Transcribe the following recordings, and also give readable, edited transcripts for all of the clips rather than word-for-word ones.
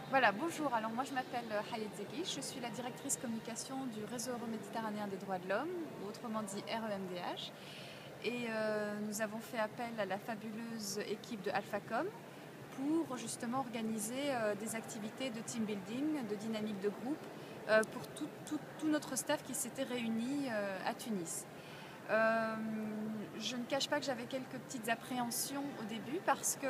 Voilà, bonjour. Alors moi je m'appelle Hayat Zeki, je suis la directrice communication du réseau euroméditerranéen des droits de l'homme, ou autrement dit REMDH. Et nous avons fait appel à la fabuleuse équipe de AlphaCom pour justement organiser des activités de team building, de dynamique de groupe pour tout notre staff qui s'était réuni à Tunis. Je ne cache pas que j'avais quelques petites appréhensions au début parce que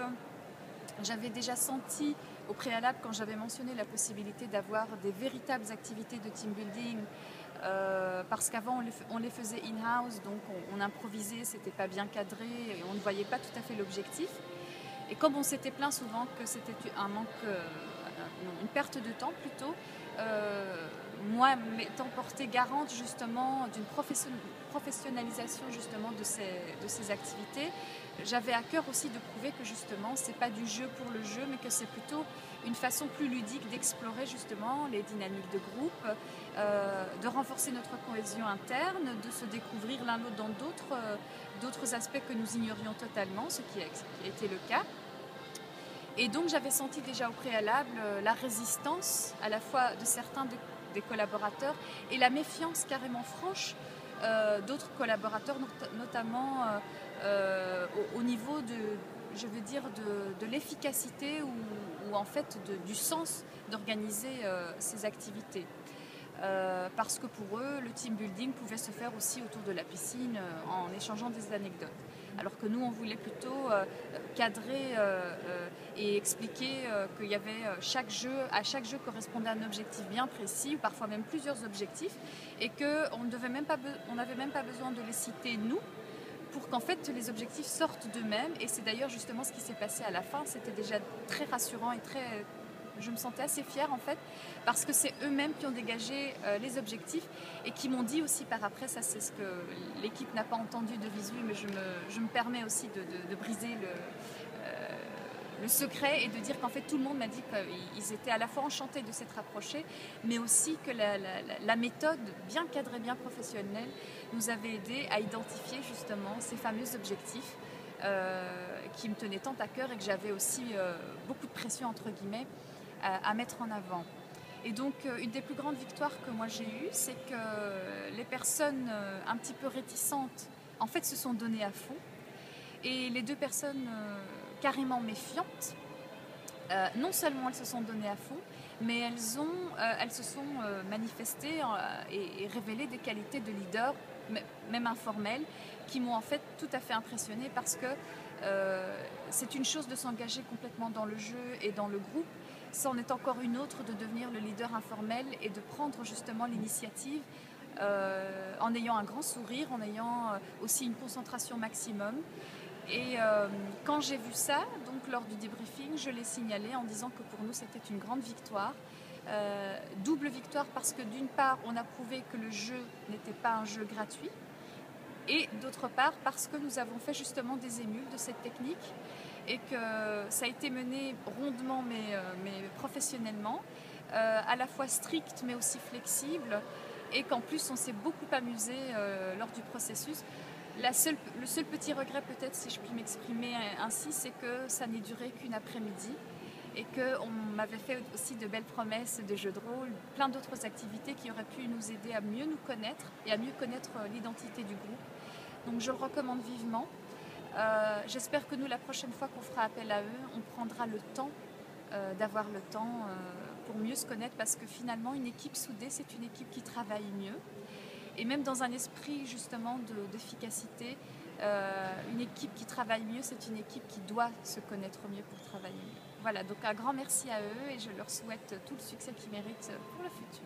j'avais déjà senti au préalable, quand j'avais mentionné la possibilité d'avoir des véritables activités de team building, parce qu'avant on les faisait in-house, donc on improvisait, c'était pas bien cadré et on ne voyait pas tout à fait l'objectif. Et comme on s'était plaint souvent que c'était un manque, une perte de temps plutôt, moi m'étant portée garante justement d'une professionnalisation justement de ces activités, j'avais à cœur aussi de prouver que justement c'est pas du jeu pour le jeu, mais que c'est plutôt une façon plus ludique d'explorer justement les dynamiques de groupe, de renforcer notre cohésion interne, de se découvrir l'un l'autre dans d'autres aspects que nous ignorions totalement, ce qui a été le cas. Et donc j'avais senti déjà au préalable la résistance à la fois de certains des collaborateurs et la méfiance carrément franche d'autres collaborateurs, notamment au niveau je veux dire, de l'efficacité ou en fait du sens d'organiser ces activités. Parce que pour eux, le team building pouvait se faire aussi autour de la piscine en échangeant des anecdotes. Alors que nous, on voulait plutôt cadrer et expliquer qu'il y avait à chaque jeu correspondait un objectif bien précis, ou parfois même plusieurs objectifs, et qu'on n'avait même pas besoin de les citer nous, pour qu'en fait les objectifs sortent d'eux-mêmes. Et c'est d'ailleurs justement ce qui s'est passé à la fin. C'était déjà très rassurant et je me sentais assez fière en fait, parce que c'est eux-mêmes qui ont dégagé les objectifs et qui m'ont dit aussi par après, ça c'est ce que l'équipe n'a pas entendu de visu, mais je me permets aussi de briser le secret et de dire qu'en fait tout le monde m'a dit qu'ils étaient à la fois enchantés de s'être approchés, mais aussi que la méthode bien cadrée, bien professionnelle nous avait aidé à identifier justement ces fameux objectifs qui me tenaient tant à cœur et que j'avais aussi beaucoup de pression entre guillemets à mettre en avant. Et donc une des plus grandes victoires que moi j'ai eues, c'est que les personnes un petit peu réticentes en fait se sont données à fond, et les deux personnes carrément méfiantes, non seulement elles se sont données à fond, mais elles se sont manifestées et révélé des qualités de leader, même informelles, qui m'ont en fait tout à fait impressionnée, parce que c'est une chose de s'engager complètement dans le jeu et dans le groupe, c'en est encore une autre de devenir le leader informel et de prendre justement l'initiative en ayant un grand sourire, en ayant aussi une concentration maximum. Et quand j'ai vu ça, donc lors du débriefing, je l'ai signalé en disant que pour nous c'était une grande victoire. Double victoire parce que d'une part on a prouvé que le jeu n'était pas un jeu gratuit, et d'autre part parce que nous avons fait justement des émules de cette technique et que ça a été mené rondement mais professionnellement, à la fois strict mais aussi flexible, et qu'en plus on s'est beaucoup amusé lors du processus. Le seul petit regret peut-être, si je puis m'exprimer ainsi, c'est que ça n'ait duré qu'une après-midi et qu'on m'avait fait aussi de belles promesses de jeux de rôle, plein d'autres activités qui auraient pu nous aider à mieux nous connaître et à mieux connaître l'identité du groupe. Donc je le recommande vivement. J'espère que nous, la prochaine fois qu'on fera appel à eux, on prendra le temps d'avoir le temps pour mieux se connaître, parce que finalement une équipe soudée, c'est une équipe qui travaille mieux. Et même dans un esprit justement d'efficacité, une équipe qui travaille mieux, c'est une équipe qui doit se connaître mieux pour travailler mieux. Voilà, donc un grand merci à eux et je leur souhaite tout le succès qu'ils méritent pour le futur.